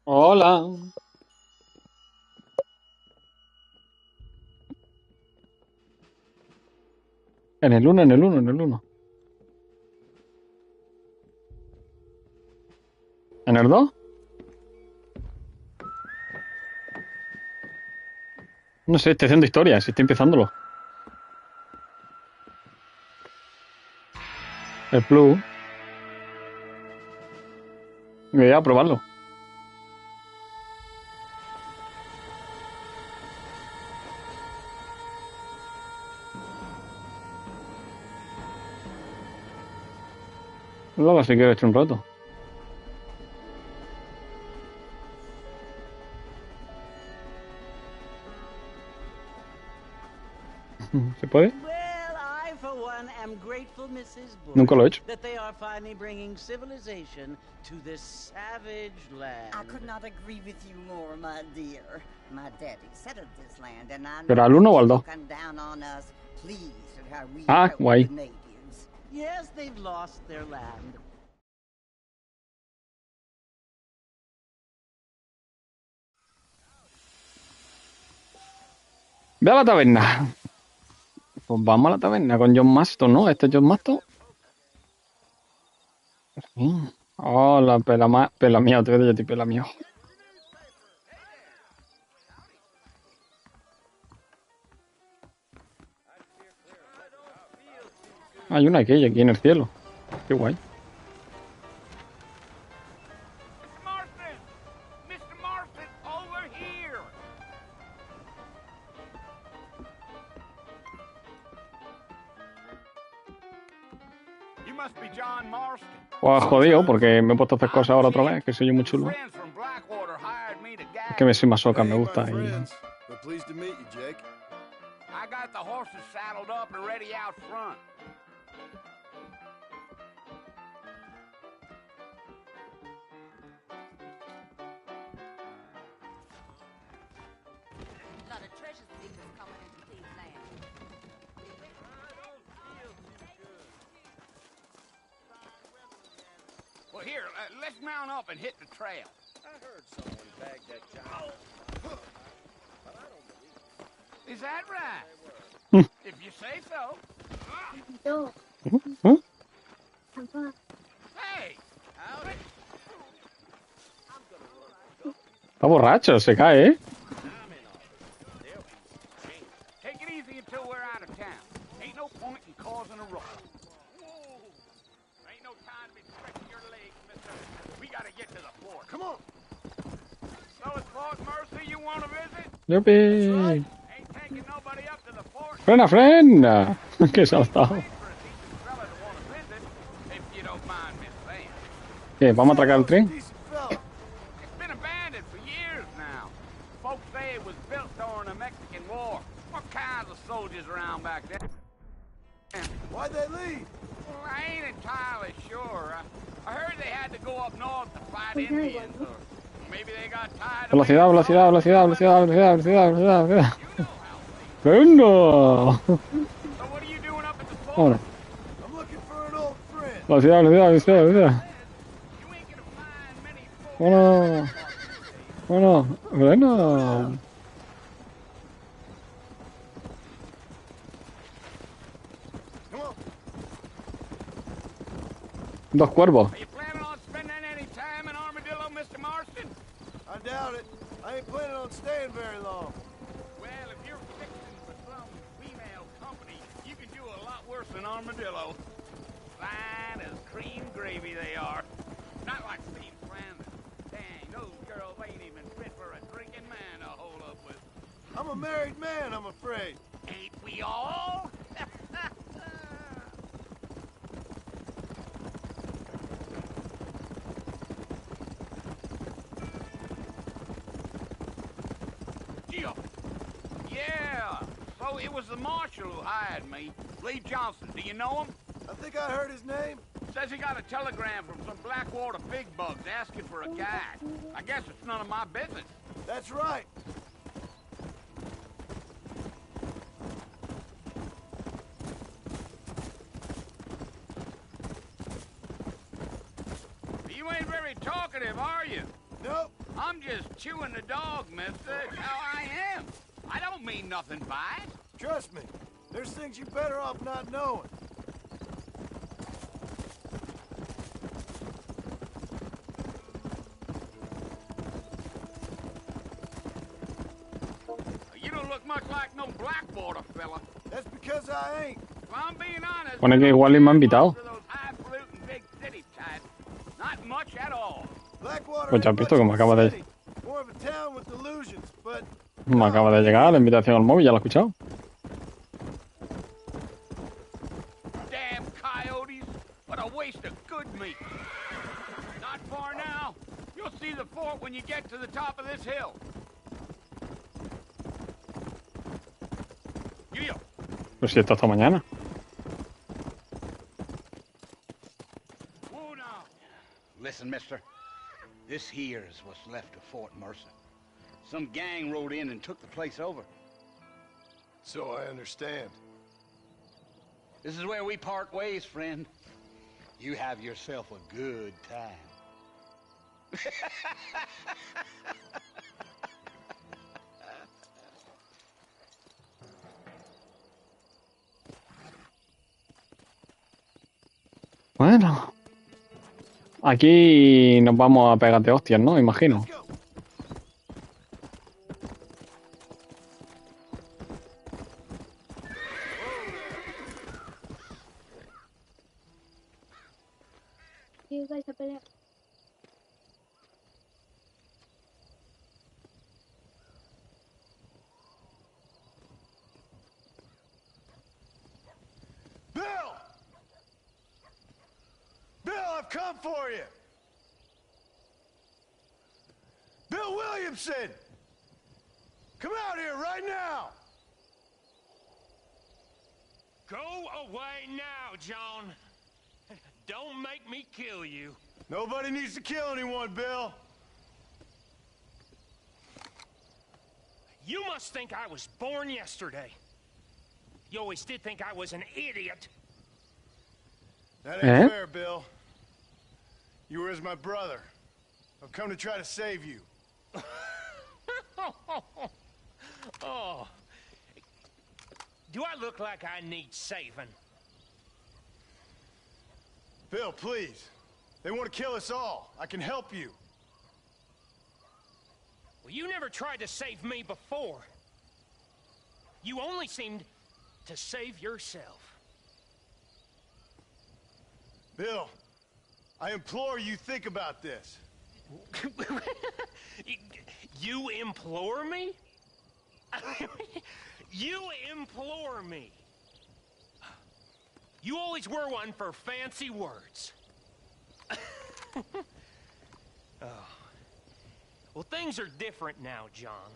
Hola. En el uno, en el uno, en el uno. ¿En el 2? No sé, estoy haciendo historia, si estoy empezándolo. El Plus. Me voy a probarlo. Luego sí que he hecho un rato. ¿Se puede? Well, I, for one, am grateful, Mrs. Nunca Bush, lo he hecho. that they are finally bringing civilization to this savage land. I could not agree with you more, my dear. My daddy settled this land, and I ¿Pero know al uno o al he's 2? looking down on us, pleased at how we Ah, helped guay. the natives. Yes, they've lost their land. Ve a la taberna. Pues vamos a la taberna con John Maston, ¿no? ¿Este es John Maston? Sí. Hola, pela mía, te veo yo, pela mía. Hay una aquí en el cielo. Qué guay. Marston! Mr. Marston, over here! You must be John Marston. Pues jodido, porque me he puesto a hacer cosas ahora otra vez, que soy yo muy chulo. Friends from Blackwater hired me to Es guide que me you. soy masoca, me Hey, gusta. my Y... friends. We're pleased to meet you, Jake. I got the horses saddled up and ready out front. A lot of treasure seekers coming into these lands. Well, here, let's mount up and hit the trail. I heard someone bagged that child. But I don't believe it. Is that right? If you say so. ¿Eh? Hey! Howdy. Está borracho, se cae, ¿eh? Take it easy until we're out of town. Ain't no point in causing a ruckus. Ain't no time to be stretching your legs, mister. We gotta get to the fort. Come on. So it's Fort Mercy you want to visit? ¡Yupi! Ain't taking nobody up to the fort. ¡Frena, frena! ¡Qué saltado! Wait for a decent fella to want to visit, if you don't mind me saying. ¿Qué? ¿Vamos a atracar el tren? Decent fella. It's been abandoned for years now. Folks say it was built during the Mexican War. What kinds of soldiers around back then? Why'd they leave? Well, I ain't entirely sure. I heard they had to go up north to fight Indians, or maybe they got tired of... Velocidad, velocidad, velocidad, velocidad, velocidad, velocidad, velocidad, velocidad. You know how they... ¡Venga! So what are you doing up at the fort? Vámonos. I'm looking for an old friend. Velocidad, velocidad, velocidad, velocidad. You ain't gonna find many folks... Vámonos. Vámonos. Bueno. Come on. Dos cuervos. Are you planning on spending any time in Armadillo, Mr. Marston? I doubt it. I ain't planning on staying very long. Well, if you're fixing for some female company, you can do a lot worse than Armadillo. Fine as cream gravy they are. Not like Steve Flanders. Dang, those girls ain't even fit for a drinking man to hold up with. I'm a married man, I'm afraid. Ain't we all? Gio. Yeah, so it was the marshal who hired me. Lee Johnson, do you know him? I think I heard his name. Says he got a telegram from some Blackwater big bugs asking for a guide. I guess it's none of my business. That's right. You ain't very talkative, are you? Nope. I'm just chewing the dog, mister. It's how I am. I don't mean nothing by it. Trust me, there's things you're better off not knowing. You don't look much like no Blackwater fella. That's because I ain't. If I'm being honest, Pone que igual y me ha invitado. most of those highfalutin big city types, not much at all. Blackwater Pues ya has ain't visto much que me of a acaba de, city, more of a town with delusions, but me acaba de llegar la invitación al móvil, ya lo he escuchado. Damn coyotes! What a waste of good meat. Not far now. You'll see the fort when you get to the top of this hill. Giddy-up. Pues si esto hasta mañana. Whoa now. Listen, mister. This here is what's left of Fort Mercer. Some gang rode in and took the place over. so I understand. This is where we part ways, friend. You have yourself a good time. Bueno. Aquí nos vamos a pegar de hostias, ¿no? Imagino. Let's go. Sí, vais a pelear. Bill! Bill, I've come for you! Bill Williamson! Come out here right now! Go away now, John. Don't make me kill you. Nobody needs to kill anyone, Bill. You must think I was born yesterday. You always did think I was an idiot. That ain't fair, Bill. You were as my brother. I've come to try to save you. Oh. Do I look like I need saving? Bill, please. They want to kill us all. I can help you. Well, you never tried to save me before. You only seemed to save yourself. Bill, I implore you think about this. You implore me? You implore me. You always were one for fancy words. Oh. Well, things are different now, John.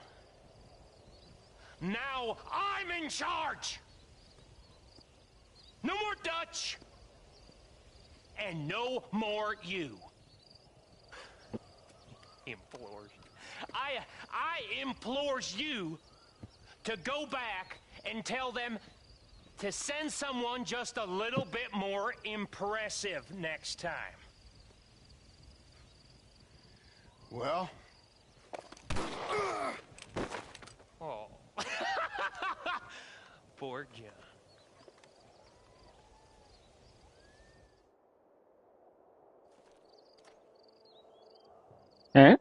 Now I'm in charge! No more Dutch! And no more you. Implores. I implores you to go back and tell them to send someone just a little bit more impressive next time. Well? Oh. Poor John. ¿Eh?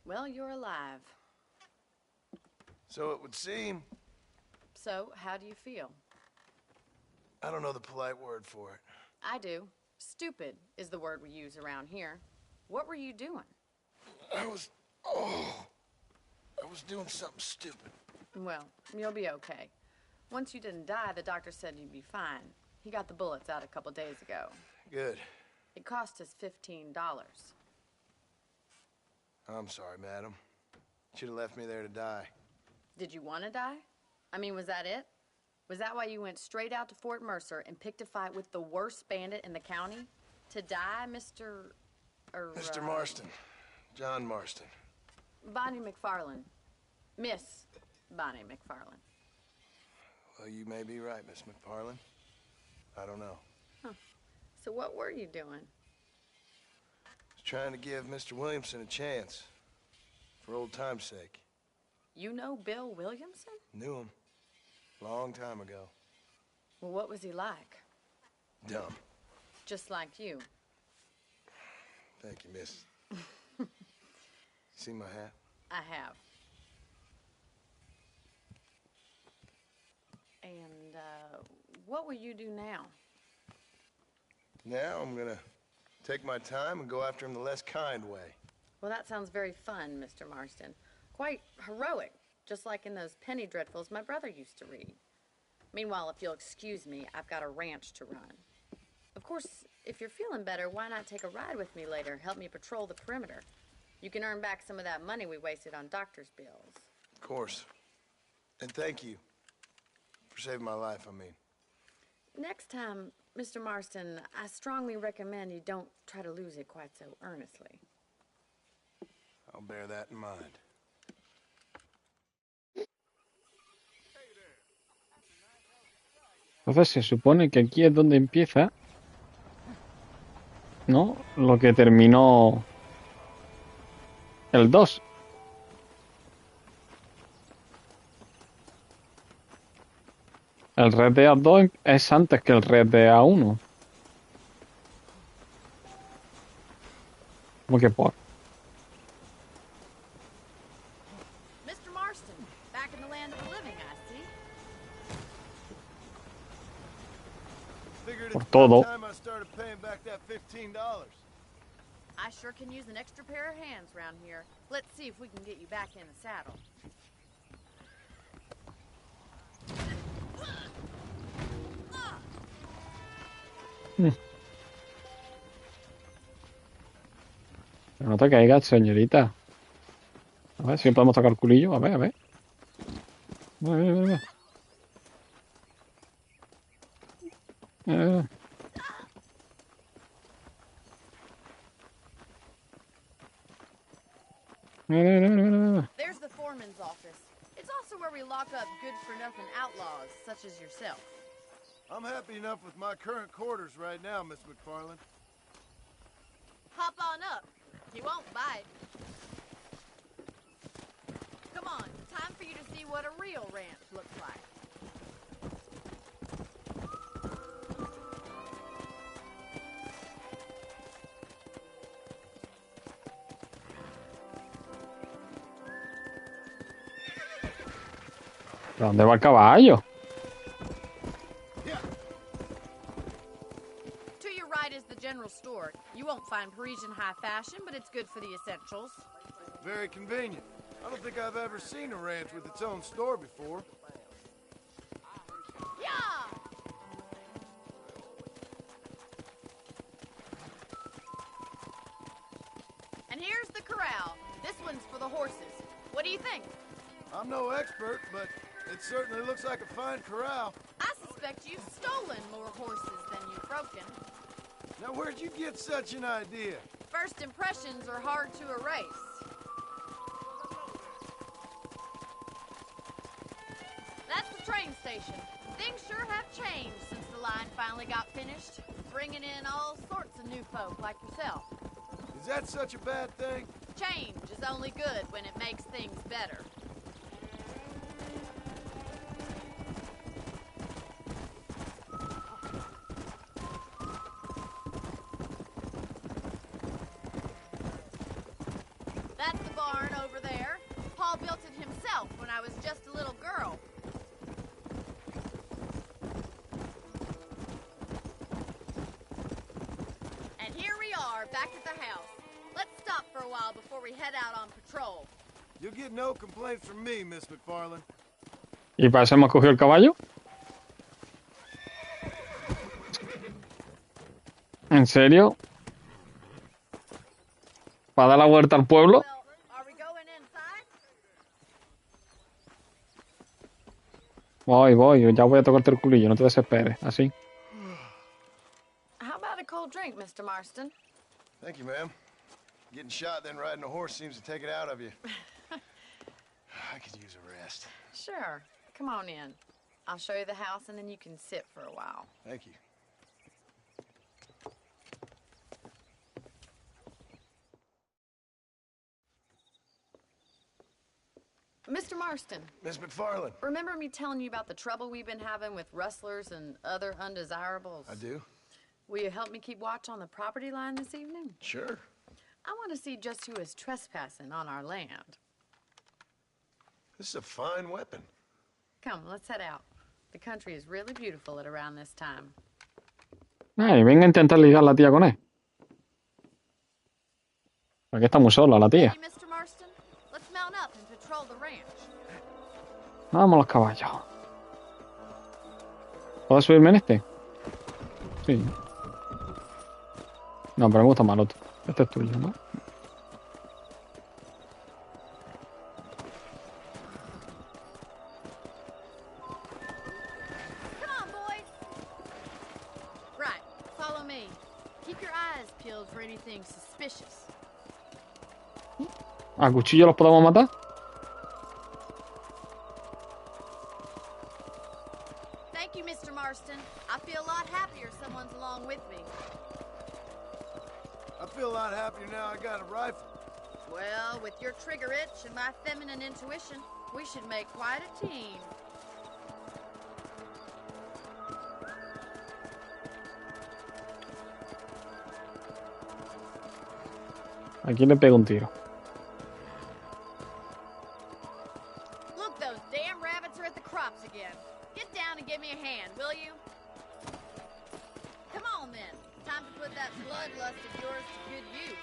Well, you're alive. So it would seem. So, how do you feel? I don't know the polite word for it. I do. Stupid is the word we use around here. What were you doing? I was doing something stupid. Well, you'll be okay. Once you didn't die, the doctor said you'd be fine. He got the bullets out a couple days ago. Good. It cost us $15. I'm sorry, madam. Should have left me there to die. Did you want to die? I mean, was that it? Was that why you went straight out to Fort Mercer and picked a fight with the worst bandit in the county? To die, Mr. Mr. Marston. John Marston. Bonnie McFarlane. Miss Bonnie McFarlane. Well, you may be right, Miss McFarlane. I don't know. Huh. So what were you doing? I was trying to give Mr. Williamson a chance. For old time's sake. You know Bill Williamson? Knew him. Long time ago. Well, what was he like? Dumb. Just like you. Thank you, miss. See my hat? I have. And, what will you do now? Now I'm gonna take my time and go after him the less kind way. Well, that sounds very fun, Mr. Marston. Quite heroic, just like in those penny dreadfuls my brother used to read. Meanwhile, if you'll excuse me, I've got a ranch to run. Of course, if you're feeling better, why not take a ride with me later? Help me patrol the perimeter. You can earn back some of that money we wasted on doctor's bills. Of course. And thank you. For saving my life, I mean. Next time, Mr. Marston, I strongly recommend you don't try to lose it quite so earnestly. I'll bear that in mind. Entonces se supone que aquí es donde empieza, ¿no? Lo que terminó el 2. El Red Dead 2 es antes que el Red Dead 1. ¿Cómo que por? Mr. Marston, back in the land of the living, I see. Figured Por it's todo. about time I started paying back that $15. I sure can use an extra pair of hands around here. Let's see if we can get you back in the saddle. Pero no te caigas, señorita. A ver si podemos tocar el culillo. A ver, a ver. A ver, a ver, a ver. A ver. There's the foreman's office. It's also where we lock up good-for-nothing outlaws, such as yourself. I'm happy enough with my current quarters right now, Miss McFarlane. Hop on up. He won't bite. Come on, time for you to see what a real ranch looks like. ¿Dónde va el caballo? To your right is the general store. You won't find Parisian high fashion, but it's good for the essentials. Very convenient. I don't think I've ever seen a ranch with its own store before. Yeah! And here's the corral. This one's for the horses. What do you think? I'm no expert, but it certainly looks like a fine corral. I suspect you've stolen more horses than you've broken. Now, where'd you get such an idea? First impressions are hard to erase. That's the train station. Things sure have changed since the line finally got finished, bringing in all sorts of new folk like yourself. Is that such a bad thing? Change is only good when it makes things better. That's the barn over there. Paul built it himself when I was just a little girl. are back at the house. Let's stop for a while before we head out on patrol. You'll get no complaints from me, Miss McFarland. ¿Y para eso hemos cogido el caballo? ¿En serio? ¿Para dar la vuelta al pueblo? Well, are we going inside? Voy. Ya voy a tocarte el culillo, no te desesperes. Así. How about a cold drink, Mr. Marston? Thank you, ma'am. Getting shot, then riding a horse seems to take it out of you. I could use a rest. Sure. Come on in. I'll show you the house and then you can sit for a while. Thank you. Mr. Marston, Miss McFarland. remember me telling you about the trouble we've been having with rustlers and other undesirables? I do? Will you help me keep watch on the property line this evening? Sure. I want to see just who is trespassing on our land. This is a fine weapon. Come, let's head out. The country is really beautiful at around this time. Ay, venga a intentar ligar la tía con él. Aquí está muy sola la tía. Hey, Mr. Marston, let's mount up and patrol the ranch. Vamos los caballos. ¿Puedo subirme en este? Sí. No, pero me gusta más el otro. Este es tuyo, ¿no? Come on, boys. Right, follow me. Keep your eyes peeled for anything suspicious. ¿A cuchillo los podemos matar? Thank you, Mr. Marston. I feel a lot happier someone's along with me. I feel a lot happier now I got a rifle. Well, with your trigger itch and my feminine intuition, we should make quite a team. Aquí le pego un tiro. Look, those damn rabbits are at the crops again. Get down and give me a hand, will you? Come on, then. Time to put that bloodlust of yours to good use.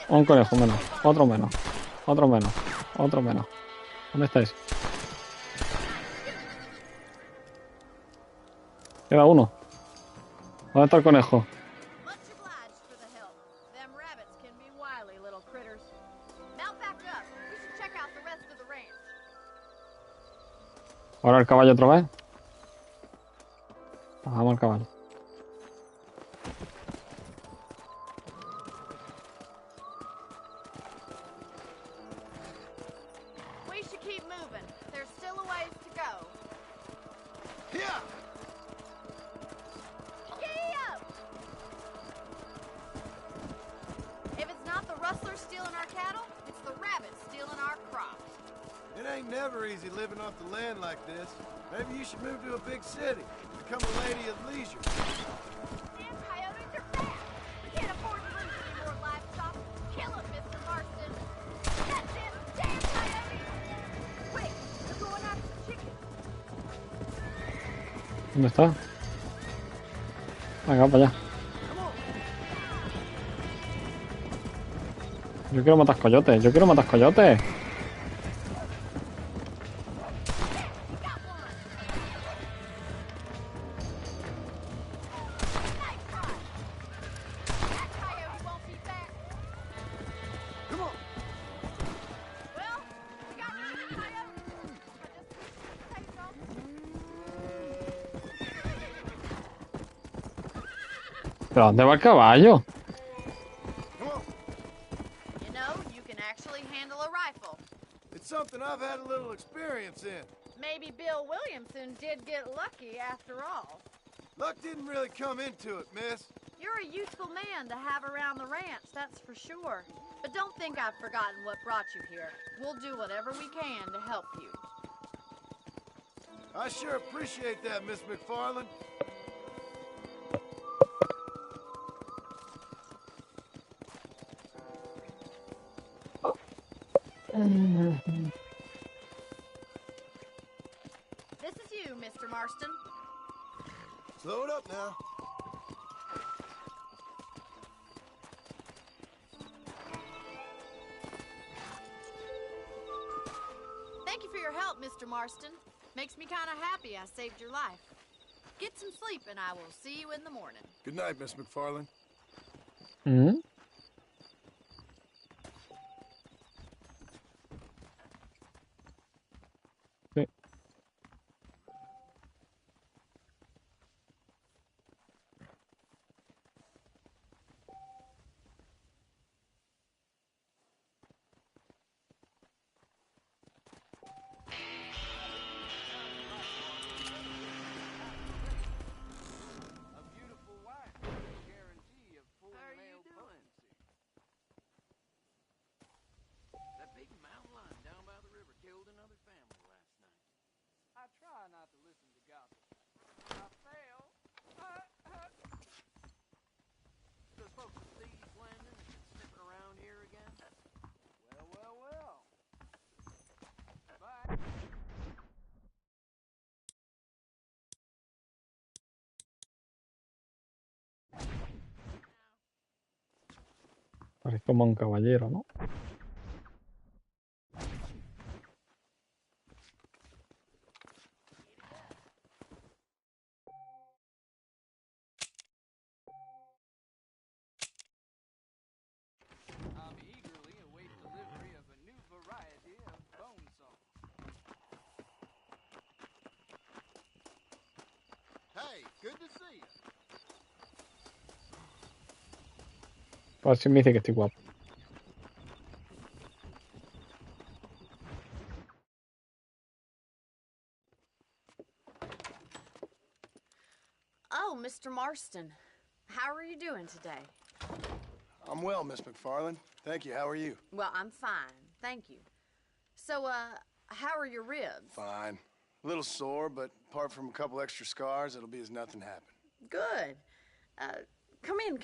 Un conejo menos. Otro menos. Otro menos. Otro menos. ¿Dónde estáis? Queda uno. ¿Dónde está el conejo? Much obliged for the help. Them rabbits can be wily little critters. Mount back up. We should check out the rest of the ranch. Ahora el caballo otra vez. Bajamos al caballo. We should keep moving. There's still a ways to go. Yeah! Yeah! If it's not the rustlers stealing our cattle, it's the rabbits stealing our crops. It ain't never easy living off the land like this. Maybe you should move to a big city. Become a lady of leisure. Damn coyotes are bad. We can't afford to lose any more livestock. Kill them, Mr. Marston. That's it. Damn coyotes. Quick, we're going after the chickens. ¿Dónde está? Venga, para allá. Yo quiero matar coyotes. Yo quiero matar coyotes. ¿Pero dónde va el caballo? You know, you can actually handle a rifle. It's something I've had a little experience in. Maybe Bill Williamson did get lucky after all. Luck didn't really come into it, miss. You're a useful man to have around the ranch, that's for sure. But don't think I've forgotten what brought you here. We'll do whatever we can to help you. I sure appreciate that, Miss McFarland. This is you, Mr. Marston. Slow it up now. Thank you for your help, Mr. Marston. Makes me kind of happy I saved your life. Get some sleep, and I will see you in the morning. Good night, Miss McFarland. ¿Mm? Sí. A beautiful wife is a guarantee of full male potency. That big mountain lion down by the river killed another family last night. I try not to listen to gossip. I fail. Those folks at Steve's Landing have been sniffing around here again. Well. Bye. Parece como un caballero, ¿no? I'm eagerly await delivery of a new variety of bone saw. Hey, good to see you. Pues sí me dice que estoy guapo. Oh, Mr. Marston. How are you doing today? I'm well, Miss McFarland. Thank you. How are you? Well, I'm fine. Thank you. So, how are your ribs? Fine. A little sore, but apart from a couple extra scars, it'll be as nothing happened. Good. Come in.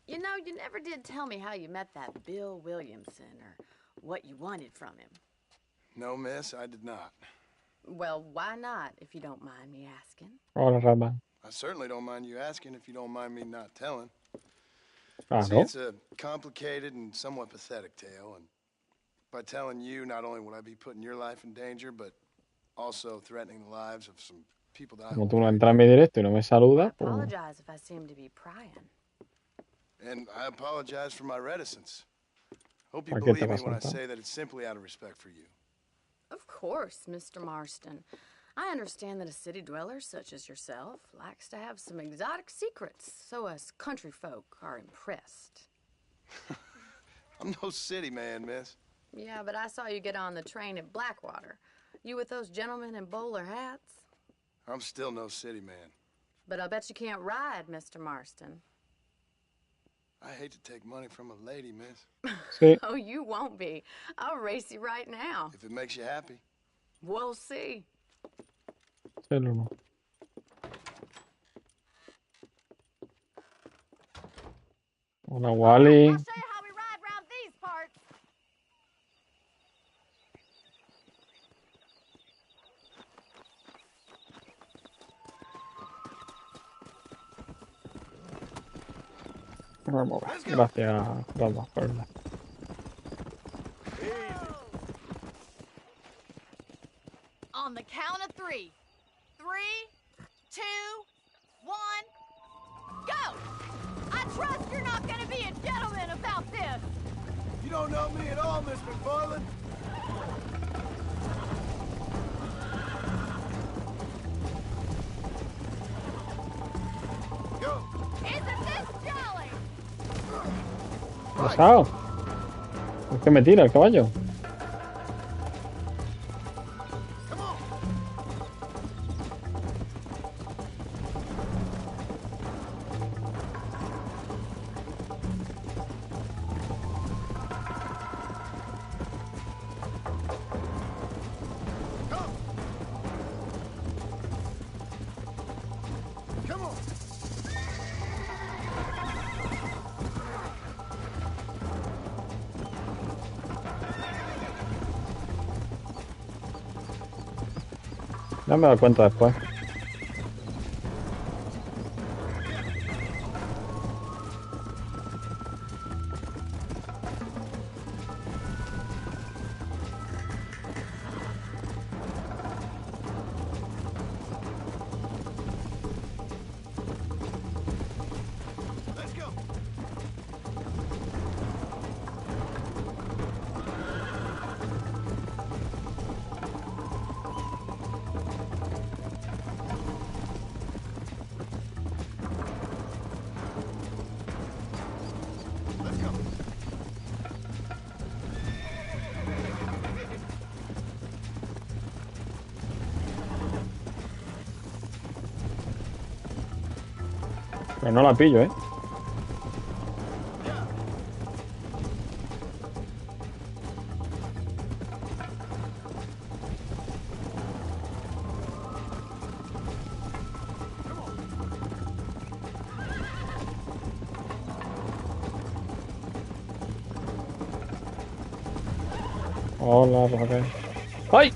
You know, you never did tell me how you met that Bill Williamson or what you wanted from him. No, miss, I did not. Well, why not, if you don't mind me asking? Ahora, Rama. I certainly don't mind you asking if you don't mind me not telling. See, Claro. it's a complicated and somewhat pathetic tale, and by telling you, not only would I be putting your life in danger, but also threatening the lives of some people that I Como hold tú no very entras en mi directo y no me I saludas, pues... apologize if I seem to be prying. dear. And I apologize for my reticence. Hope you ¿Para qué te believe me vas a when I soltar? say that it's simply out of respect for you. Of course, Mr. Marston. I understand that a city dweller such as yourself likes to have some exotic secrets, so us country folk are impressed. I'm no city man, miss. Yeah, but I saw you get on the train at Blackwater. You with those gentlemen in bowler hats? I'm still no city man. But I bet you can't ride, Mr. Marston. I hate to take money from a lady, miss. Sí. Oh, you won't be. I'll race you right now. If it makes you happy. We'll see. Sí, el uno. Hola, Wally. I'll show you how we ride around these parts. Vamos a ver. Gracias, Rama, por el like. On the count of 3. 3, 2, 1, go! I trust you're not gonna be a gentleman about this. You don't know me at all, Miss McFarland. Go. Isn't this jolly? Pasado. ¿Por qué me tira el caballo? Come on. Ya me doy cuenta después. Let's go. Let's go. Pero no la pillo, ¿eh? Hola, Raquel. ¡Ay!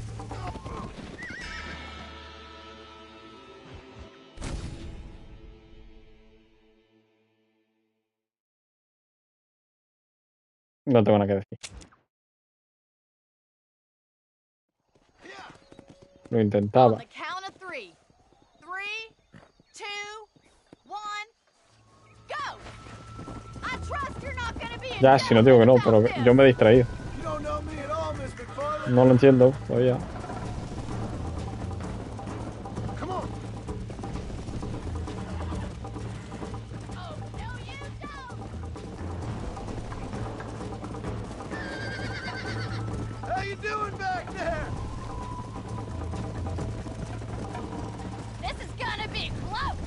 No tengo nada que decir. Lo On intentaba. the count of three. 3, 2, 1, go! I trust you're not gonna be Ya, si no digo que no, pero yo me he distraído. You don't know me at all, Miss McFarland. No lo entiendo todavía. Come on. Oh, no, you don't! How you doing back there? This is gonna be close!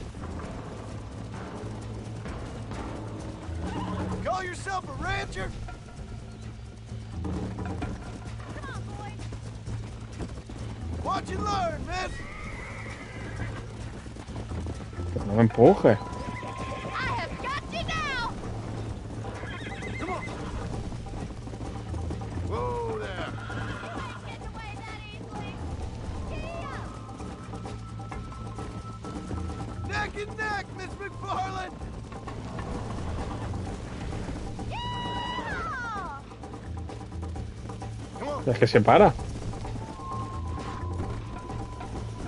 Call yourself a rancher? Come on, boys! Watch and learn, miss. No me empuje. I have got you now! Come on. Whoa there. Can't get away that easily! Giddy up! Neck and neck, Miss McFarland. Yeah! Come on. Es que se para.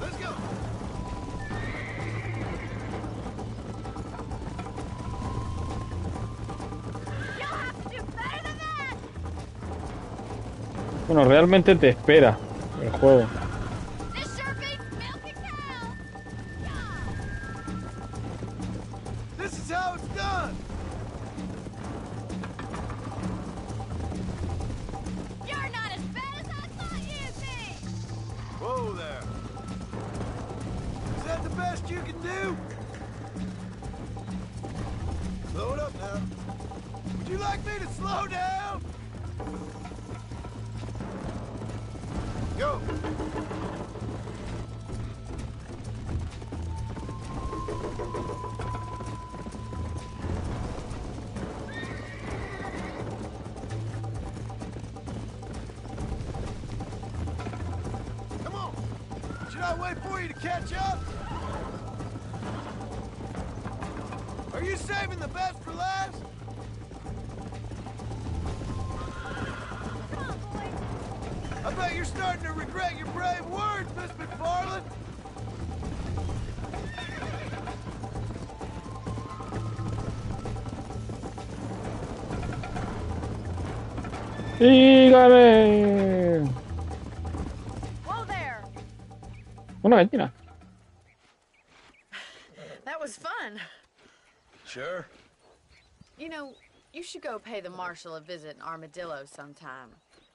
Let's go. You'll have to do better than that! Bueno, realmente te espera el juego. This sure beats milking cow! Yeah! This is how it's done. You're not as bad as I thought you'd be! Whoa there. Is that the best you can do? Slow it up now. Would you like me to slow down? Go. Come on. Should I wait for you to catch up? Are you saving the best for last? Come on, boys! I bet you're starting to regret your brave words, Miss McFarland. ¡Sígame! Whoa there! Una gallina. That was fun. Sure. You know, you should go pay the marshal a visit in Armadillo sometime.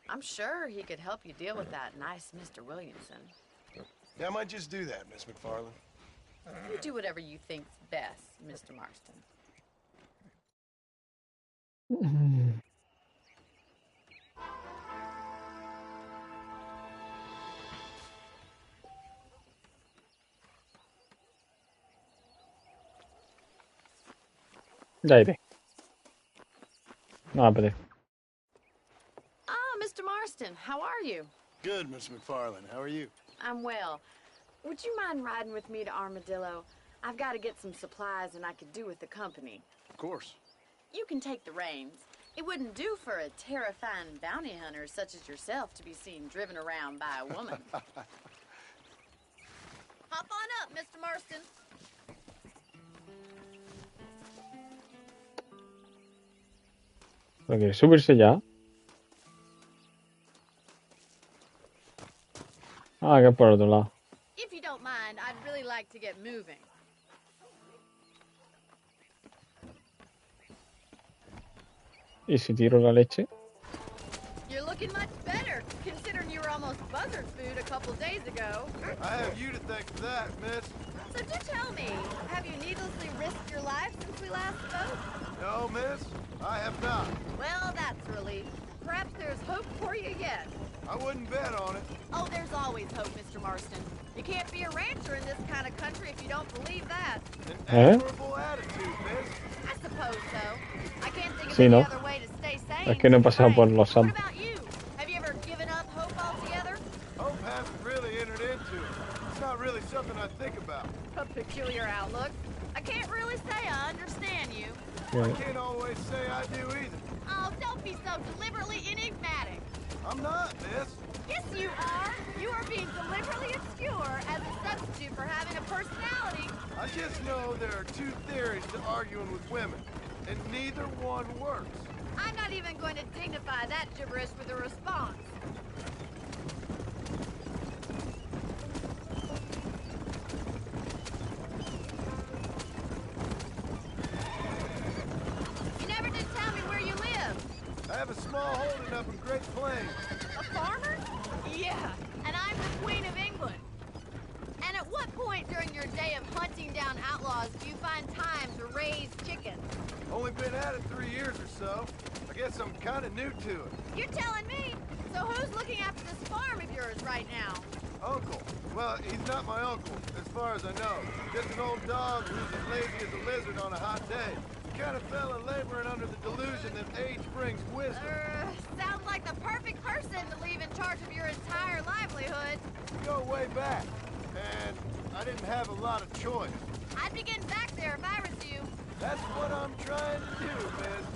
I'm sure he could help you deal with that nice Mr. Williamson. Yeah, I might just do that, Miss McFarland. You do whatever you think's best, Mr. Marston. Ya iré. No me apetece. Ah, Mr. Marston, how are you? Good, Miss McFarland. How are you? I'm well. Would you mind riding with me to Armadillo? I've got to get some supplies and I could do with the company. Of course. You can take the reins. It wouldn't do for a terrifying bounty hunter such as yourself to be seen driven around by a woman. Hop on up, Mr. Marston. Ok, subirse ya. Ah, que es por otro lado. If you don't mind, I'd really like to get moving. ¿Y si tiro la leche? You're looking much better, considering you were almost buzzard food a couple days ago. I have you to thank for that, miss. So do tell me, have you needlessly risked your life since we last spoke? No, miss, I have not. Well, that's a relief. Perhaps there's hope for you yet. I wouldn't bet on it. Oh, there's always hope, Mr. Marston. You can't be a rancher in this kind of country if you don't believe that. An admirable attitude, miss. I suppose so. I can't think of Sí, any ¿no? other way to stay sane. Es que no he pasado por los What santos. about you? Have you ever given up hope altogether? Hope hasn't really entered into it. It's not really something I think about. A peculiar outlook. I can't really say I understand you. I can't always say I do either. Oh, don't be so deliberately enigmatic. I'm not, miss. Yes, you are. You are being deliberately obscure as a substitute for having a personality. I just know there are two theories to arguing with women, and neither one works. I'm not even going to dignify that gibberish with a response. You never did tell me where you live. I have a small holding up in Great Plains. A farmer? Yeah, and I'm the Queen of England. And at what point during your day of hunting down outlaws do you find time to raise chickens? Only been at it 3 years or so. I guess I'm kind of new to it. You're telling me? So who's looking after this farm of yours right now? Uncle. Well, he's not my uncle, as far as I know. Just an old dog who's as lazy as a lizard on a hot day. The kind of fella laboring under the delusion that age brings wisdom. Sounds like the perfect person to leave in charge of your entire livelihood. We go way back, and I didn't have a lot of choice. I'd be getting back there if I was you. That's what I'm trying to do, miss.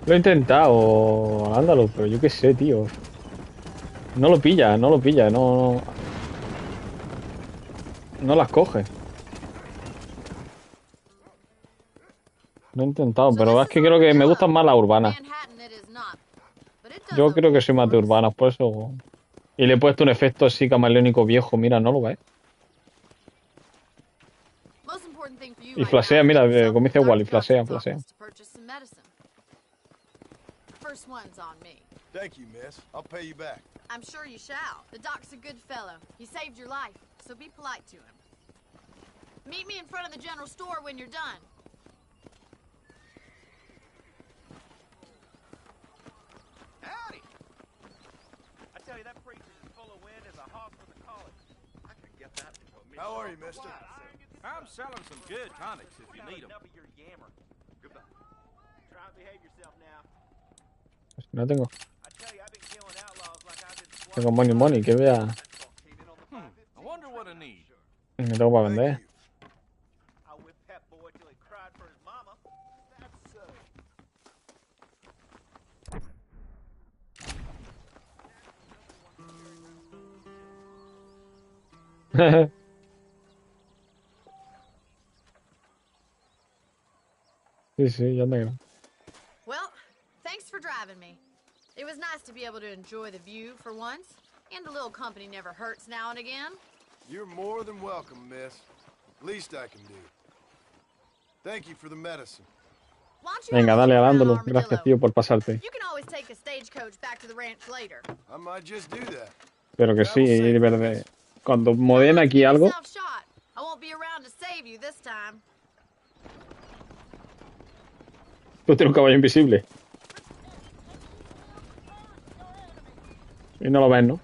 Lo he intentado, ándalo, pero yo qué sé, tío. No lo pilla, no las coge. Lo he intentado, pero es que creo que me gustan más las urbanas. Yo creo que soy más de urbanas, por eso. Y le he puesto un efecto así camaleónico viejo, mira, ¿no lo ves? Y flashea, mira, como dice Wally, flashea. First one's on me. Thank you, miss. I'll pay you back. I'm sure you shall. The doc's a good fellow. He saved your life, so be polite to him. Meet me in front of the general store when you're done. Howdy! I tell you, that preacher's as full of wind as a hawk from the college. I could get that into a mission. How are you, mister? I'm selling some good tonics if you need them. Goodbye. Try and behave yourself now. No tengo. I tell you, I've been killing outlaws like I've been Tengo money, que vea. I wonder what I need. Me tengo para vender. I whipped that boy till he cried for his mama. That's so. Sí, ya tengo. Well, thanks for driving me. It was nice to be able to enjoy the view for once, and a little company never hurts now and again. You're more than welcome, miss. Least I can do. Thank you for the medicine. Venga, dale alándolo. Gracias, tío, por pasarte. You can always take a stagecoach back to the ranch later. I might just do that. Pero que sí, de verdad. Cuando modelen aquí algo. I won't be around to save you this time. Tú tienes un caballo invisible. Y no lo ves, ¿no?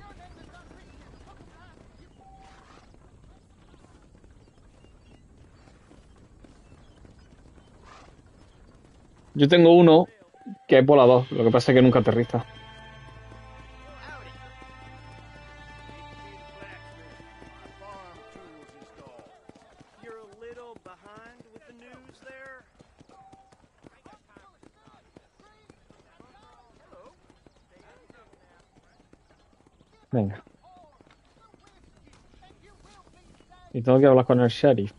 Yo tengo uno Que es volador, lo que pasa es que nunca aterriza. Howdy. Need to see the blacksmith. My farm tools installed. You're a little behind with the news there. Venga. Y tengo que hablar con el sheriff.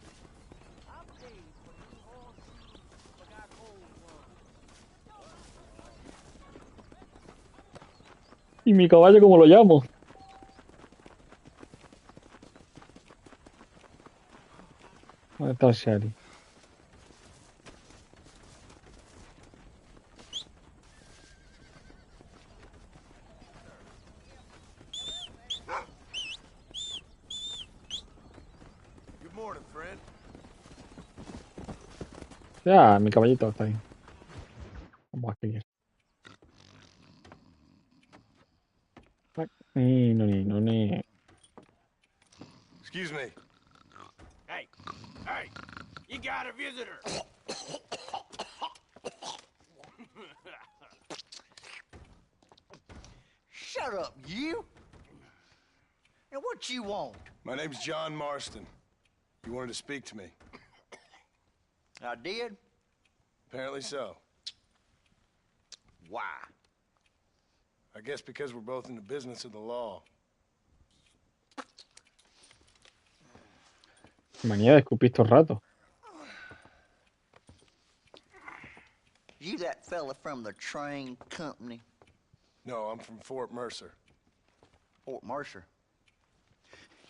¿Y mi caballo cómo lo llamo? ¿Dónde está el sheriff? Good morning, friend. Ya, mi caballito está ahí. Vamos a seguir. No. Excuse me. Hey, hey, you got a visitor. Shut up, you! And what you want? My name's John Marston. You wanted to speak to me. I did? Apparently so. Why? I guess because we're both in the business of the law. Manía de escupir todo el rato. You that fella from the train company? No, I'm from Fort Mercer. Fort Mercer?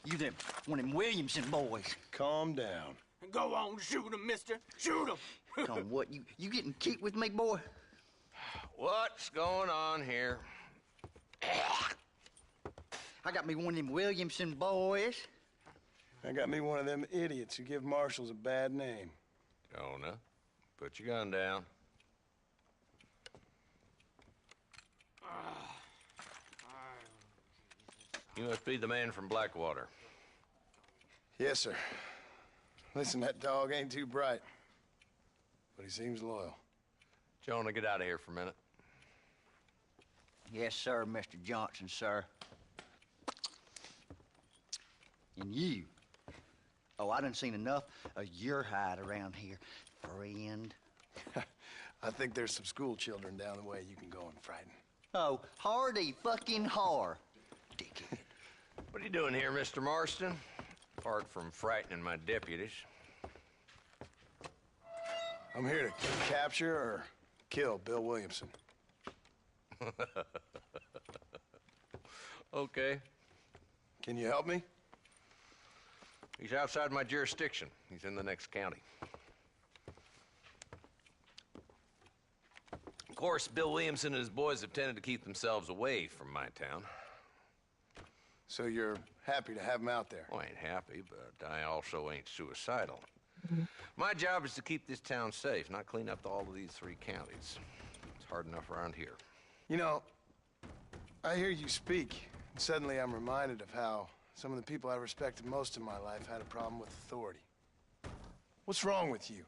You them one of them Williamson boys. Calm down. Go on, shoot him, mister. Shoot him. Come on, what, you getting cute with me, boy? What's going on here? I got me one of them Williamson boys. I got me one of them idiots who give marshals a bad name. Jonah, put your gun down. You must be the man from Blackwater. Yes, sir. Listen, that dog ain't too bright, but he seems loyal. Jonah, get out of here for a minute. Yes, sir, Mr. Johnson, sir. And you. Oh, I done seen enough of your hide around here, friend. I think there's some school children down the way you can go and frighten. Oh, hardy fucking har. Dickhead. What are you doing here, Mr. Marston? Apart from frightening my deputies. I'm here to capture or kill Bill Williamson. Okay. Can you help me? He's outside my jurisdiction. He's in the next county. Of course, Bill Williamson and his boys have tended to keep themselves away from my town. So you're happy to have him out there? Well, I ain't happy, but I also ain't suicidal. My job is to keep this town safe, not clean up all of these 3 counties. It's hard enough around here. You know, I hear you speak, and suddenly I'm reminded of how some of the people I respected most in my life had a problem with authority. What's wrong with you?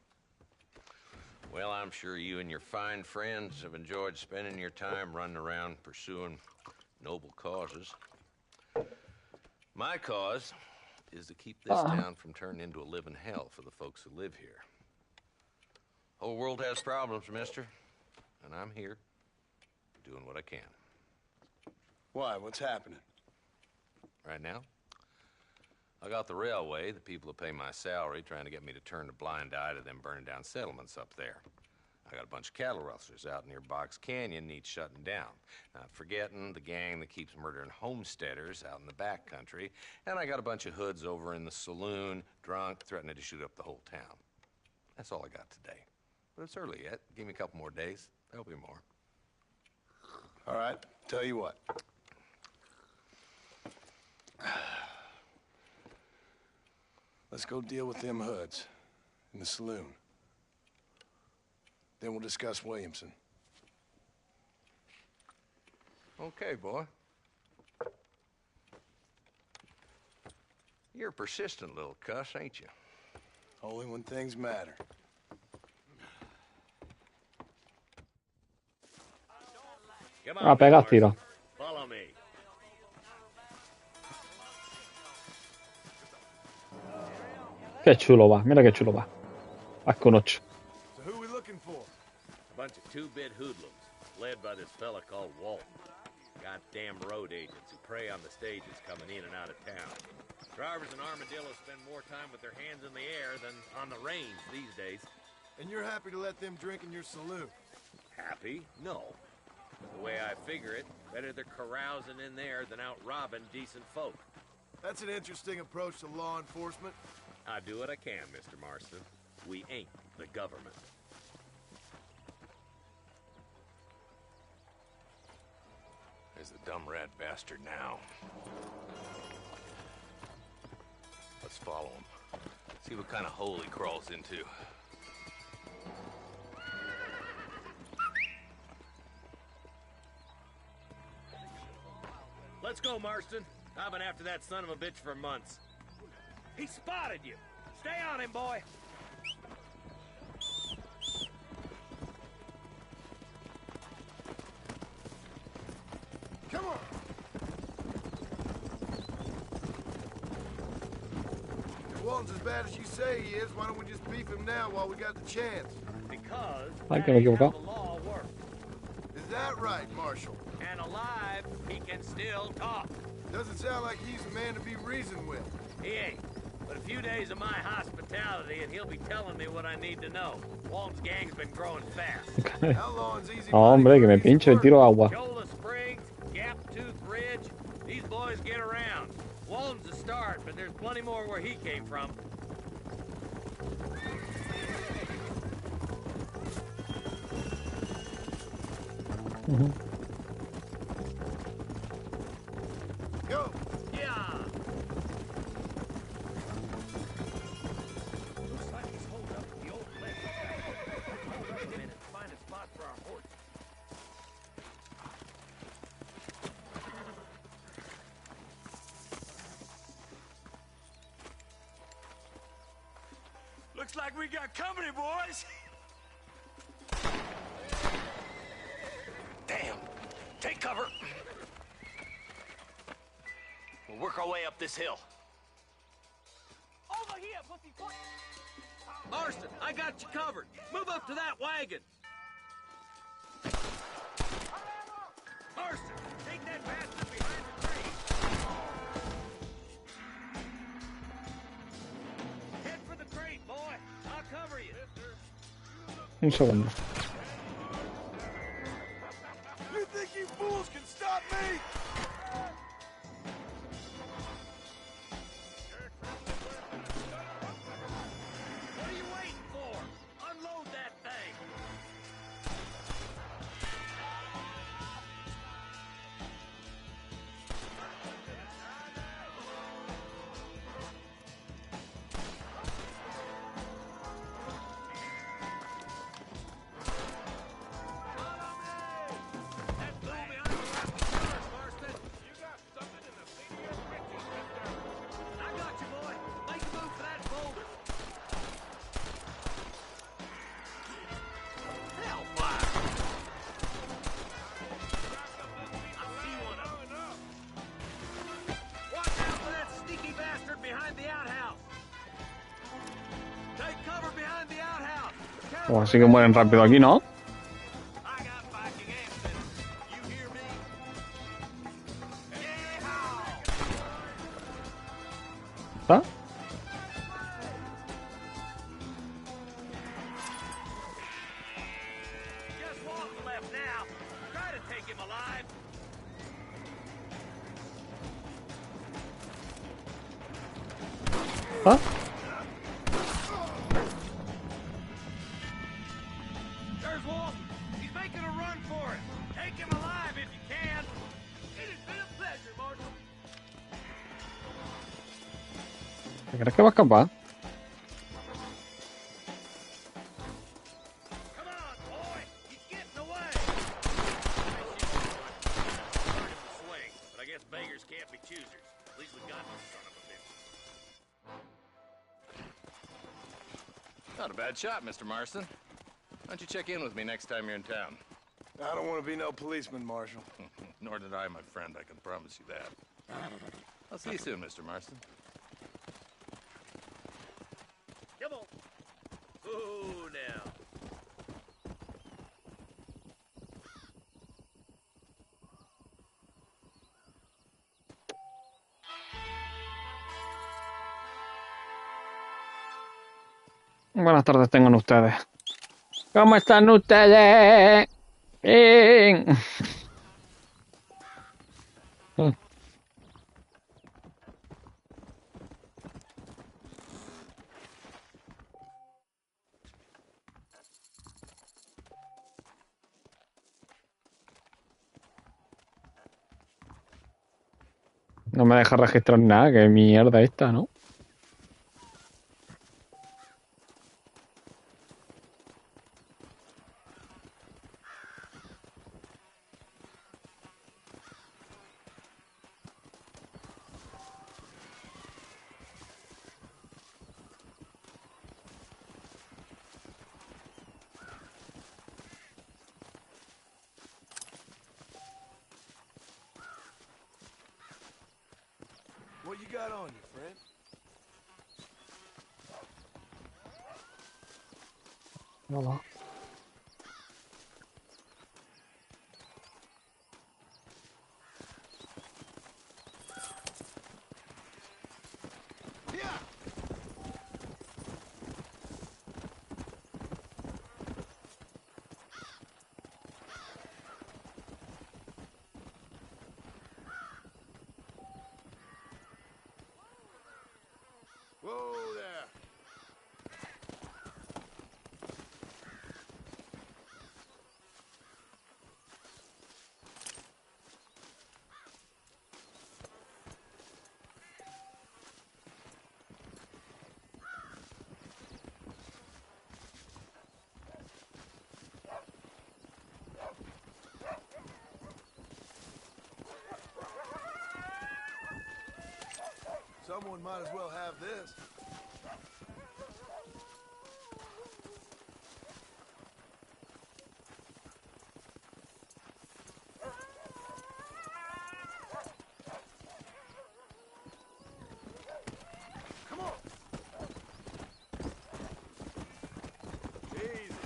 Well, I'm sure you and your fine friends have enjoyed spending your time running around pursuing noble causes. My cause is to keep this town from turning into a living hell for the folks who live here. Whole world has problems, mister, and I'm here doing what I can. Why? What's happening? Right now, I got the railway, the people who pay my salary, trying to get me to turn a blind eye to them burning down settlements up there. I got a bunch of cattle rustlers out near Box Canyon needs shutting down. Not forgetting the gang that keeps murdering homesteaders out in the back country. And I got a bunch of hoods over in the saloon, drunk, threatening to shoot up the whole town. That's all I got today. But it's early yet. Give me a couple more days. There'll be more. All right, tell you what. Let's go deal with them hoods in the saloon. Then we'll discuss Williamson. Okay, boy. You're a persistent little cuss, ain't you? Only when things matter. Come A on, pegar Marston. tiro. Follow me. Qué chulo va. Mira qué chulo va. Vas con 8. So who we looking for? A bunch of two-bit hoodlums, led by this fella called Walton. Goddamn road agents who prey on the stages coming in and out of town. Drivers in Armadillo spend more time with their hands in the air than on the range these days. And you're happy to let them drink in your saloon? Happy? No. The way I figure it, better they're carousing in there than out robbing decent folk. That's an interesting approach to law enforcement. I do what I can, Mr. Marston. We ain't the government. There's the dumb rat bastard now. Let's follow him. See what kind of hole he crawls into. Let's go, Marston. I've been after that son of a bitch for months. He spotted you. Stay on him, boy. Come on! If Walton's as bad as you say he is, why don't we just beef him now while we got the chance? Because Ay, that que me he ain't how equivocado. the law works. Is that right, Marshal? And alive, he can still talk. Doesn't sound like he's a man to be reasoned with. He ain't. But a few days of my hospitality and he'll be telling me what I need to know. Walton's gang's been growing fast. How long's easy No, money hombre, for que me a piece of pincho y work? tiro agua. Chola Springs, Gap Tooth Ridge, these boys get around. Walton's a start, but there's plenty more where he came from. Go! Yeah! Looks like he's holed up at the old lake. Hold up a minute and find a spot for our horse. Looks like we got company, boys! Damn! Take cover! We'll work our way up this hill. Over here, pussyfoot! Marston, I got you covered. Move up to that wagon. Marston, take that bastard behind the tree. Head for the crate, boy. I'll cover you. Un segundo. You think you fools can stop me? What are you waiting for? Unload that thing. That fool behind the left corner, Marston. You got something in the senior britches, mister. I got you, boy. Make a move for that boulder. Hellfire! I see one of them. Watch out for that sneaky bastard behind the outhouse. Take cover behind the outhouse. Oh, así que mueren rápido aquí, ¿no? I got backing ammunition. You hear me? Yeehaw! ¿Está? Just Walton left now. Try to take him alive. ¿Está? There's Walton. He's making a run for it. Take him alive if you can. It has been a pleasure, Marshal. ¿Te crees que va a escapar? Come on, boy. He's getting away. Swing, but I guess beggars can't be choosers. At least we got this son of a bitch. Not a bad shot, Mr. Marston. Why don't you check in with me next time you're in town? I don't want to be no policeman, Marshal. Nor did I, my friend. I can promise you that. I'll see you soon, Mr. Marston. Come on. Oh, now. Buenas tardes tengan ustedes. ¿Cómo están ustedes? Bien. No me deja registrar nada, qué mierda esta, ¿no? What you got on you, friend? Nada. Whoa there. Someone might as well have this. Come on. Easy.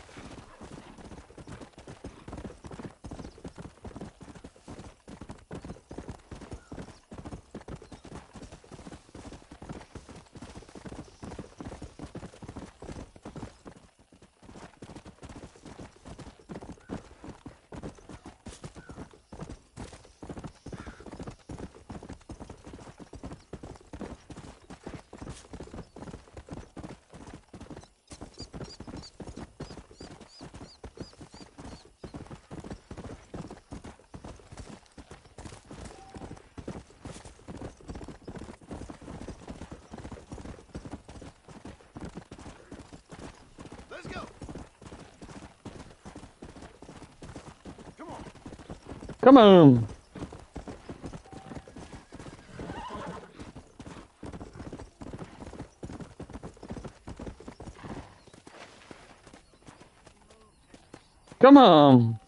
Let's go. Come on. Come on. Come on.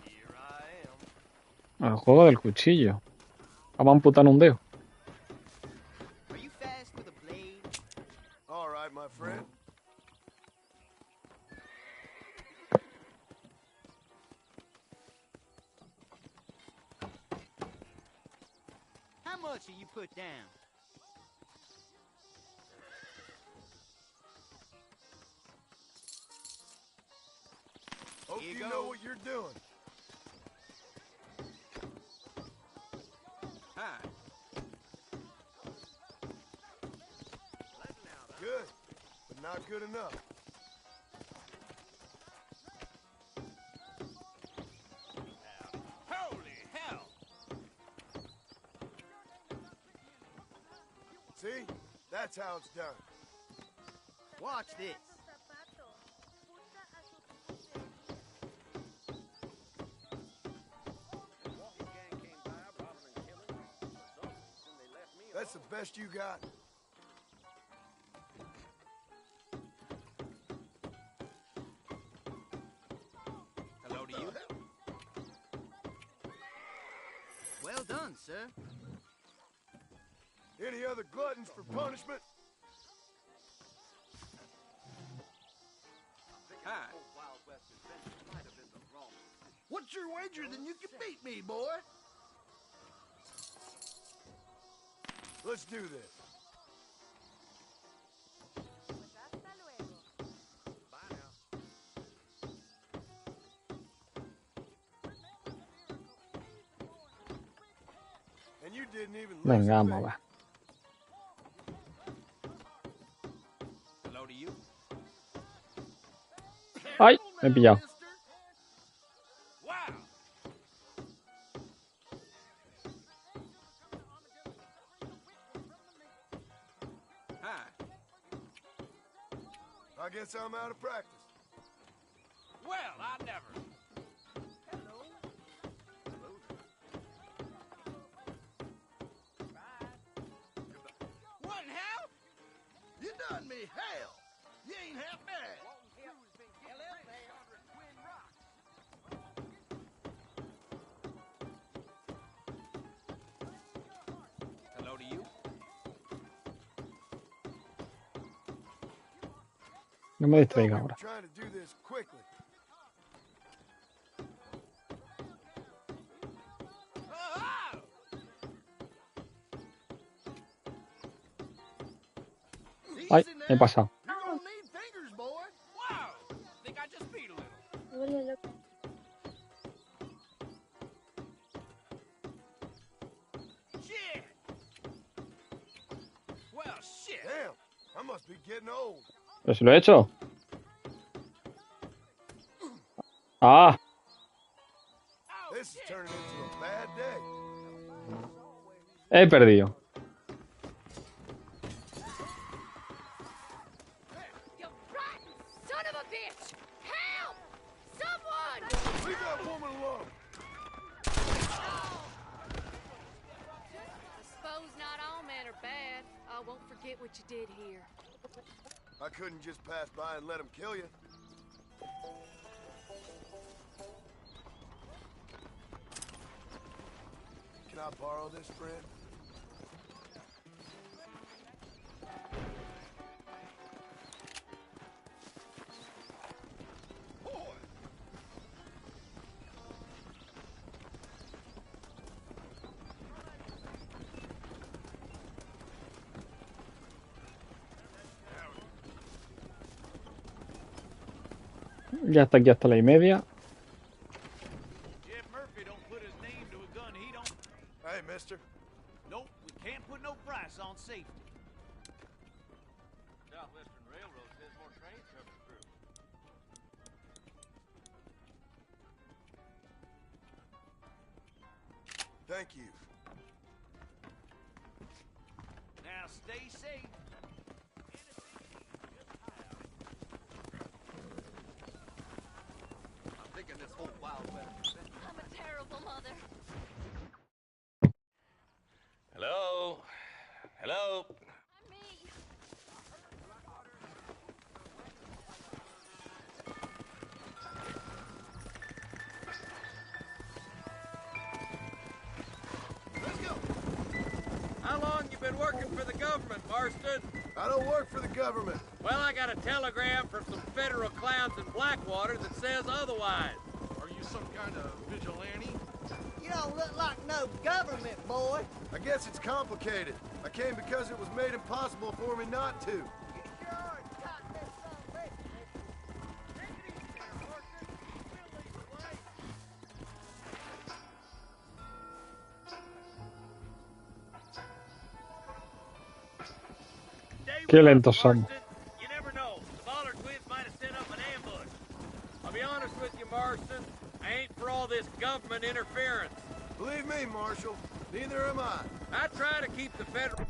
Here I am. El juego del cuchillo. Vamos a amputar un dedo. Are you fast with a blade? All right, my friend. How much do you put down? Hope Here you goes. know what you're doing. Hi. Good, but not good enough. Holy hell! See? That's how it's done. Watch this. That's the best you got? done, sir. Any other gluttons for punishment? Hi. What's your wager? Then you can beat me, boy. Let's do this. And you didn't even lose Venga, a vamos a bet. ver. Hello to you. ¡Ay! Me he pillado. Wow. Hi. I guess I'm out of practice. Well, I never. What in hell? You done me hell. You ain't half bad. Hello to you. No me I thought we distraiga were ahora. trying to do this quickly. Oh! ¡Ay! Easy Me he now. pasado. You're gonna need fingers, boy. Wow. Think I just beat a little. Me vuelve loca. Shit. Well, shit. Damn, I must be getting old. ¿Pero si lo he hecho? ¡Ah! This is turning into a bad day. He perdido. You rotten son of a bitch! Help! Someone! Leave that woman alone. I suppose not all men are bad. I won't forget what you did here. I couldn't just pass by and let him kill you. Can I borrow this, friend? Ya está aquí hasta la y media. Jeff Murphy don't put his name to a gun he don't. Hey, mister. Nope, we can't put no price on safety. Southwestern Railroad says more trains coming through. Thank you. Now stay safe. I'm thinking this whole wild west. I'm a terrible mother. Hello? Hello? I'm me. Let's go. How long you been working for the government, Marston? I don't work for the government. Well, I got a telegram from some federal clowns in Blackwater that says otherwise. Are you some kind of vigilante? You don't look like no government, boy. I guess it's complicated. I came because it was made impossible for me not to. You sure got this son of a bitch. Take it easy there, Marston. We'll lead the way. Stay Qué with us, lentos somos. Marston. You never know. The Bollard twins might have set up an ambush. I'll be honest with you, Marston. I ain't for all this government interference. Believe me, Marshal, neither am I. I try to keep the federal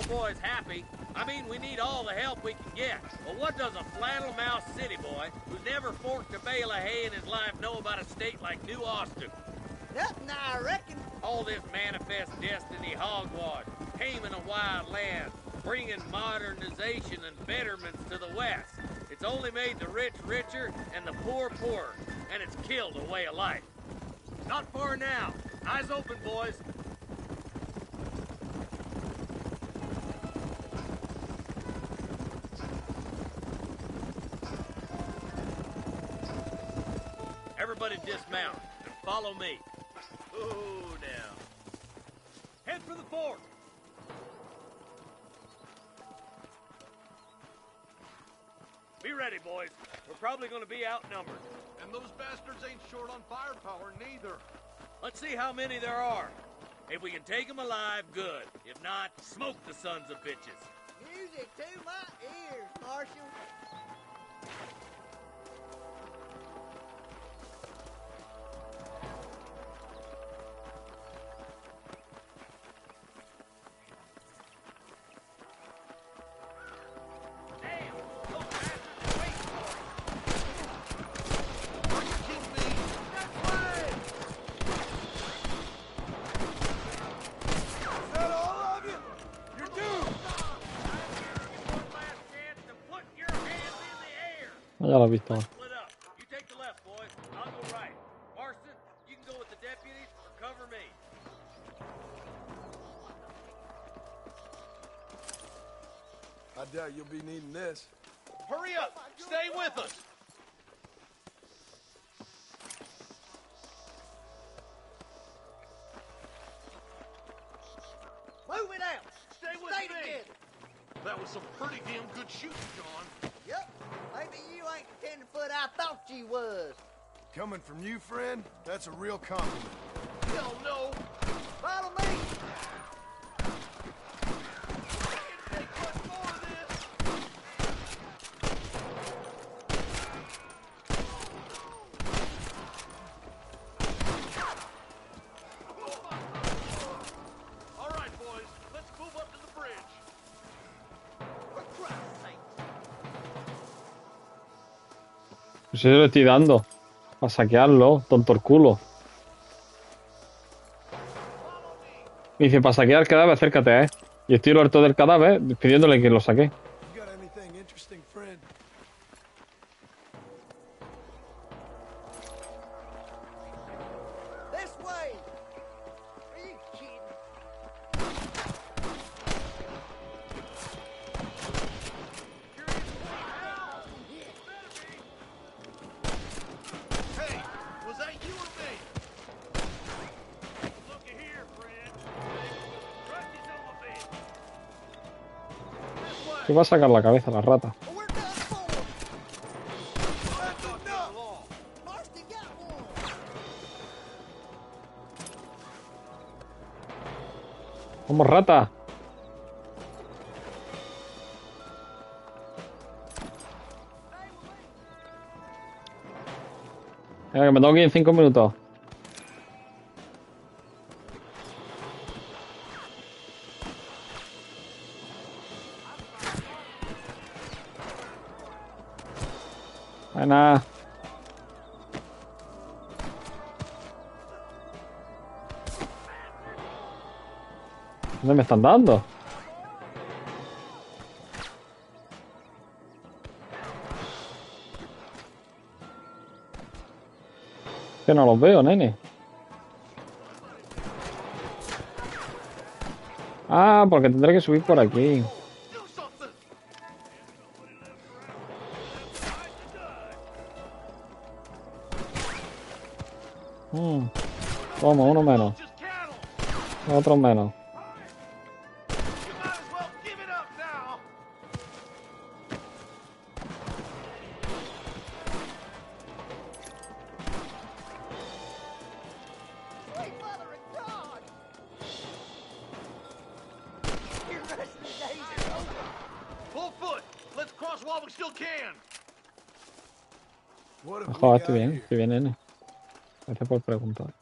boys happy. I mean, we need all the help we can get. But what does a flannel-mouthed city boy who's never forked a bale of hay in his life know about a state like New Austin? Nothing, I reckon. All this manifest destiny hogwash, taming a wild land, bringing modernization and betterments to the West. It's only made the rich richer and the poor poorer, and it's killed a way of life. Not far now. Eyes open, boys. Everybody dismount and follow me. Ooh, now. Head for the fort. Be ready, boys. We're probably going to be outnumbered. And those bastards ain't short on firepower, neither. Let's see how many there are. If we can take them alive, good. If not, smoke the sons of bitches. Music to my ears, Marshal. Ya lo he visto. Split up. You take the left, boys. I'll go right. Marston, you can go with the deputies or cover me. I doubt you'll be needing this. Hurry up! Stay with us! Move it out. Stay with Stay me! together. That was some pretty damn good shooting, John. Yep. Maybe you ain't the tenderfoot I thought you was. Coming from you, friend, that's a real compliment. Hell no! Follow me. Take much more of this! All right, boys, let's move up to the bridge. For Christ's sake. Pues yo le estoy dando. Para saquearlo, tonto el culo. Me dice, para saquear el cadáver, acércate, Y estoy lo harto del cadáver pidiéndole que lo saque. You got anything interesting, friend? This way. Are you kidding? Hey, was that you or me? Looky here, friend. Trust you on my bed. Se va a sacar la cabeza la rata. We're done for. That's enough. Marston got one. ¡Vamos, rata! Venga, que me tengo que ir en 5 minutos. Buena. ¿Dónde me están dando? Que no los veo, nene. Ah, porque tendré que subir por aquí. Toma, uno menos. Otro menos. Sweet mother of God. Your rest of the days are over. Full foot! Let's cross while we still can! What have we Joder, got here? estoy bien, nene. Gracias por preguntar.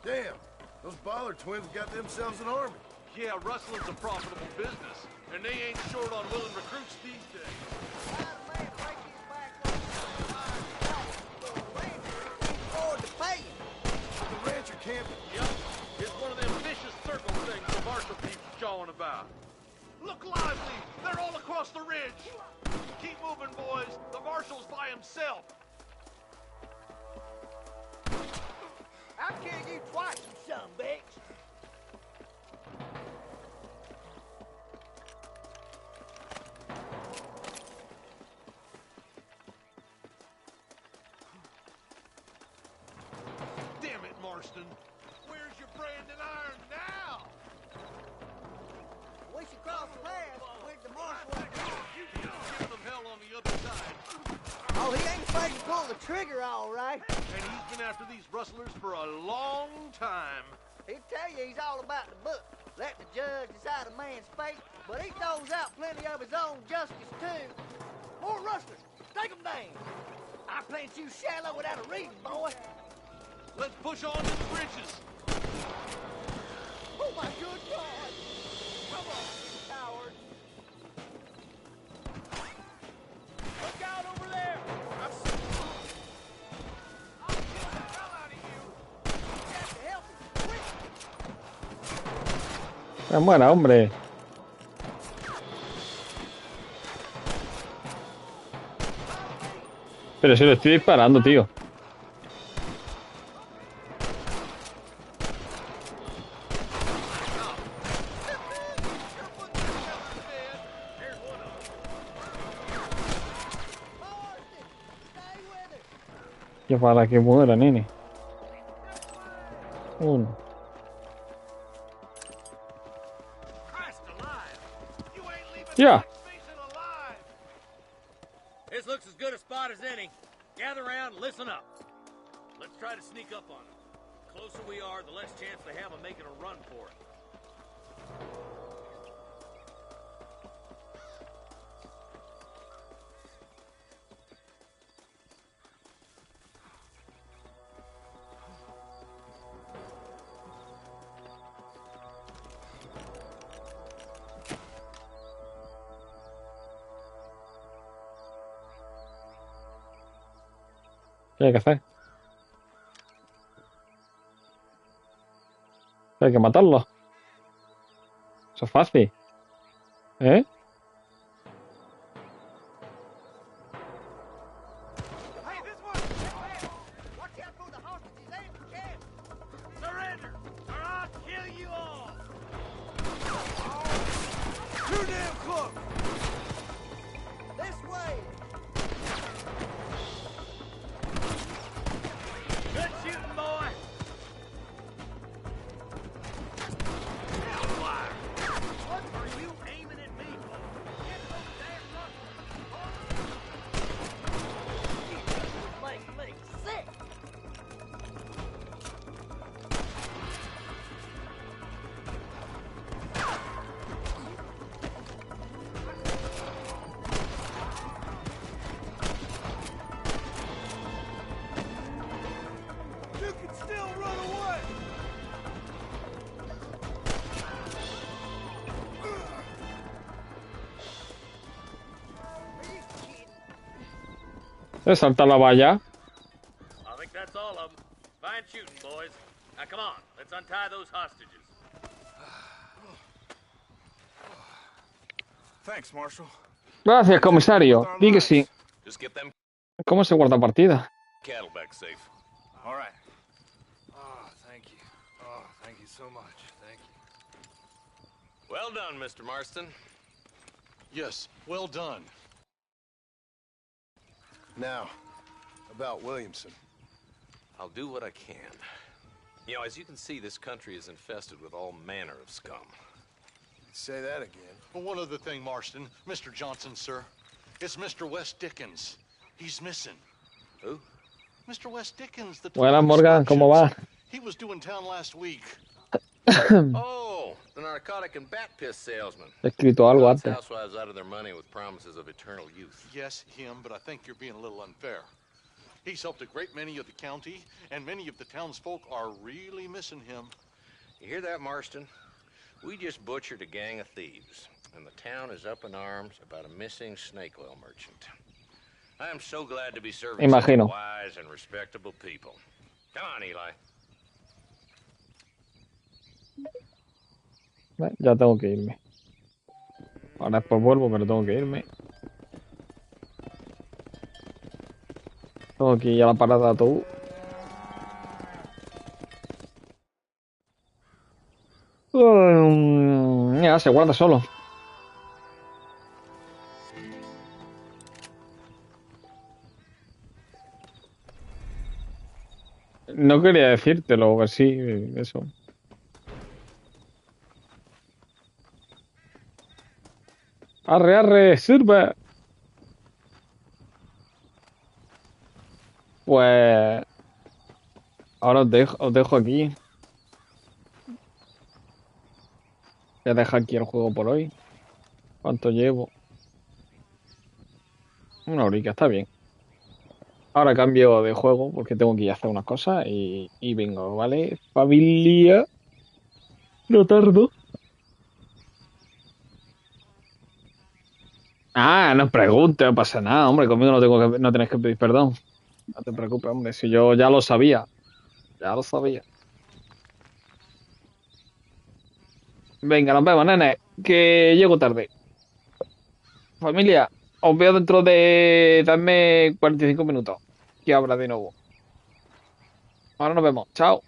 Damn, those Bollard twins got themselves an army. Yeah, rustling's a profitable business. And they ain't short on willing recruits these days. The rancher can't. Yep. It's one of them vicious circle things the marshal keeps jawing about. Look lively! They're all across the ridge! Keep moving, boys. The marshal's by himself. I'll kill you twice, you son of a bitch. Damn it, Marston. Where's your branding iron now? We should cross the path with the marshal. Giving them hell on the other side. Oh, he ain't afraid to pull the trigger, all right. And he's been after these rustlers for a long time. He'll tell you he's all about the book. Let the judge decide a man's fate, but he throws out plenty of his own justice, too. More rustlers. Take them down. I plant you shallow without a reason, boy. Let's push on to the bridges. Oh, my good God. Come on, you coward. Look out over there. I'll kill the hell out of you. You have to help him. Quick. Muera, hombre. Pero si lo estoy disparando, tío. Ya para que muera, nene. Uno. Yeah. This looks as good a spot as any. Gather around and listen up. Let's try to sneak up on them. The closer we are, the less chance they have of making a run for it. ¿Qué hay que hacer? Hay que matarlo. Eso es fácil. ¿Eh? Surrender, or I'll kill you all! Too damn close. This way. Good shooting, boy! Hellfire! What are you aiming at me for? Get those damn rustlers! Make me sick. You can still run away. ¿Se salta la valla? I think that's all of them. Fine shooting, boys. Now come on, let's untie those hostages. Thanks, Marshal. Gracias, comisario. Di que sí. Just get them ¿Cómo se guarda partida? cattle back safe. All right. Oh, thank you. Oh, thank you so much. Thank you. Well done, Mr. Marston. Yes, well done. Now, about Williamson. I'll do what I can. You know, as you can see, this country is infested with all manner of scum. Say that again. Well, one other thing, Marston. Mr. Johnson, sir. It's Mr. West Dickens. He's missing. Who? Mr. West Dickens, the Buenas, Morgan, ¿cómo va? He was due in town last week. Oh, the narcotic and bat piss salesman. He escrito algo God's antes. housewives out of their money with promises of eternal youth. Yes, him, but I think you're being a little unfair. He's helped a great many of the county, and many of the townsfolk are really missing him. You hear that, Marston? We just butchered a gang of thieves. and the town is up in arms about a missing snake oil merchant. I am so glad to be serving such Imagino. wise and respectable people. Come on, Eli. Ya tengo que irme. Ahora después vuelvo, pero tengo que irme. Tengo que ir a la parada de autobús. Ya, se guarda solo. No quería decírtelo, ver si eso. Arre, arre, sirve. Pues ahora os dejo aquí. Voy a dejar aquí el juego por hoy. ¿Cuánto llevo? Una horica, está bien. Ahora cambio de juego porque tengo que ir a hacer unas cosas y vengo, ¿vale? Familia. No tardo. Ah, no preguntes, no pasa nada, hombre. Conmigo no tenés que pedir perdón. No te preocupes, hombre. Si yo ya lo sabía. Ya lo sabía. Venga, nos vemos, nene. Que llego tarde. Familia, os veo dentro de... Dadme 45 minutos. Que habrá de nuevo. Ahora nos vemos. Chao.